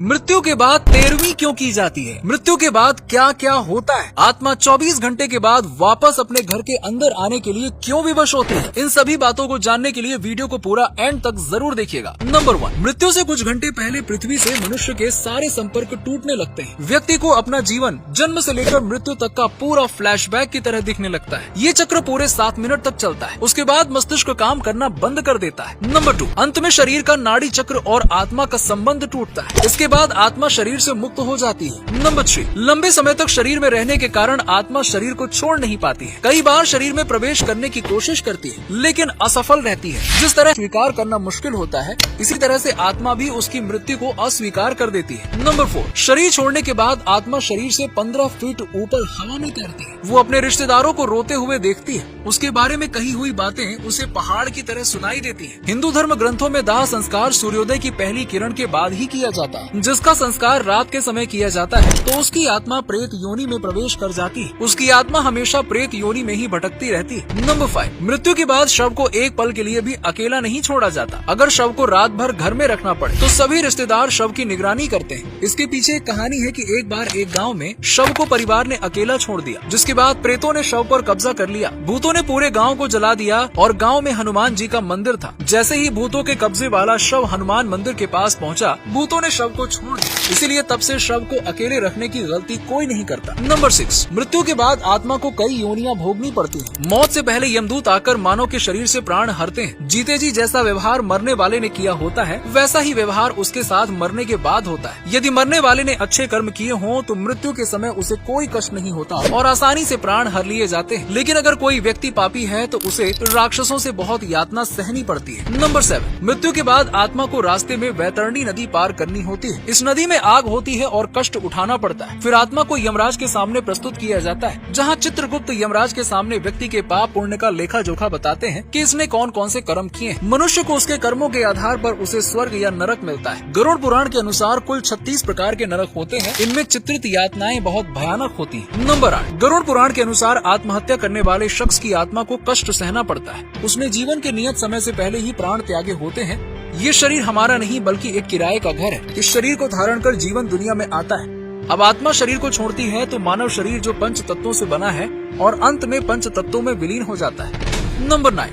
मृत्यु के बाद 13वीं क्यों की जाती है? मृत्यु के बाद क्या क्या होता है? आत्मा 24 घंटे के बाद वापस अपने घर के अंदर आने के लिए क्यों विवश होती है? इन सभी बातों को जानने के लिए वीडियो को पूरा एंड तक जरूर देखिएगा। नंबर 1, मृत्यु से कुछ घंटे पहले पृथ्वी से मनुष्य के सारे संपर्क टूटने लगते हैं। व्यक्ति को अपना जीवन जन्म से लेकर मृत्यु तक का पूरा फ्लैशबैक की तरह दिखने लगता है। ये चक्र पूरे 7 मिनट तक चलता है। उसके बाद मस्तिष्क काम करना बंद कर देता है। नंबर 2, अंत में शरीर का नाड़ी चक्र और आत्मा का संबंध टूटता है। इसके बाद आत्मा शरीर से मुक्त हो जाती है। नंबर 3, लंबे समय तक शरीर में रहने के कारण आत्मा शरीर को छोड़ नहीं पाती है। कई बार शरीर में प्रवेश करने की कोशिश करती है लेकिन असफल रहती है। जिस तरह स्वीकार करना मुश्किल होता है, इसी तरह से आत्मा भी उसकी मृत्यु को अस्वीकार कर देती है। नंबर 4, शरीर छोड़ने के बाद आत्मा शरीर से 15 फीट ऊपर हवा में तैरती है। वो अपने रिश्तेदारों को रोते हुए देखती है। उसके बारे में कही हुई बातें उसे पहाड़ की तरह सुनाई देती है। हिंदू धर्म ग्रंथों में दाह संस्कार सूर्योदय की पहली किरण के बाद ही किया जाता है। जिसका संस्कार रात के समय किया जाता है तो उसकी आत्मा प्रेत योनि में प्रवेश कर जाती है। उसकी आत्मा हमेशा प्रेत योनि में ही भटकती रहती है। नंबर 5, मृत्यु के बाद शव को एक पल के लिए भी अकेला नहीं छोड़ा जाता। अगर शव को रात भर घर में रखना पड़े तो सभी रिश्तेदार शव की निगरानी करते हैं। इसके पीछे एक कहानी है कि एक बार एक गाँव में शव को परिवार ने अकेला छोड़ दिया, जिसके बाद प्रेतों ने शव पर कब्जा कर लिया। भूतों ने पूरे गाँव को जला दिया और गाँव में हनुमान जी का मंदिर था। जैसे ही भूतों के कब्जे वाला शव हनुमान मंदिर के पास पहुँचा, भूतों ने शव को छोड़ दिया। इसीलिए तब से शव को अकेले रखने की गलती कोई नहीं करता। नंबर 6, मृत्यु के बाद आत्मा को कई योनियां भोगनी पड़ती हैं। मौत से पहले यमदूत आकर मानव के शरीर से प्राण हरते हैं। जीते जी जैसा व्यवहार मरने वाले ने किया होता है, वैसा ही व्यवहार उसके साथ मरने के बाद होता है। यदि मरने वाले ने अच्छे कर्म किए हों तो मृत्यु के समय उसे कोई कष्ट नहीं होता और आसानी से प्राण हर लिए जाते हैं। लेकिन अगर कोई व्यक्ति पापी है तो उसे राक्षसों से बहुत यातना सहनी पड़ती है। नंबर 7, मृत्यु के बाद आत्मा को रास्ते में वैतरणी नदी पार करनी होती है। इस नदी में आग होती है और कष्ट उठाना पड़ता है। फिर आत्मा को यमराज के सामने प्रस्तुत किया जाता है, जहाँ चित्रगुप्त यमराज के सामने व्यक्ति के पाप पुण्य का लेखा जोखा बताते हैं कि इसने कौन कौन से कर्म किए हैं। मनुष्य को उसके कर्मों के आधार पर उसे स्वर्ग या नरक मिलता है। गरुड़ पुराण के अनुसार कुल 36 प्रकार के नरक होते हैं। इनमें चित्रित यातनाएं बहुत भयानक होती हैं। नंबर 8, गरुड़ पुराण के अनुसार आत्महत्या करने वाले शख्स की आत्मा को कष्ट सहना पड़ता है। उसने जीवन के नियत समय से पहले ही प्राण त्यागे होते हैं। ये शरीर हमारा नहीं बल्कि एक किराए का घर है। इस शरीर को धारण कर जीवन दुनिया में आता है। अब आत्मा शरीर को छोड़ती है तो मानव शरीर जो पंच तत्वों से बना है और अंत में पंच तत्वों में विलीन हो जाता है। नंबर 9,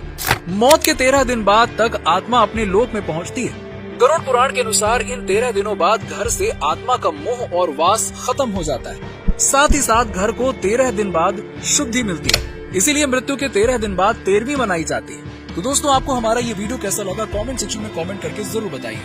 मौत के 13 दिन बाद तक आत्मा अपने लोक में पहुंचती है। गरुड़ पुराण के अनुसार इन 13 दिनों बाद घर से आत्मा का मोह और वास खत्म हो जाता है। साथ ही साथ घर को 13 दिन बाद शुद्धि मिलती है। इसीलिए मृत्यु के 13 दिन बाद 13वीं मनाई जाती है। तो दोस्तों, आपको हमारा ये वीडियो कैसा लगा कमेंट सेक्शन में कमेंट करके जरूर बताइए।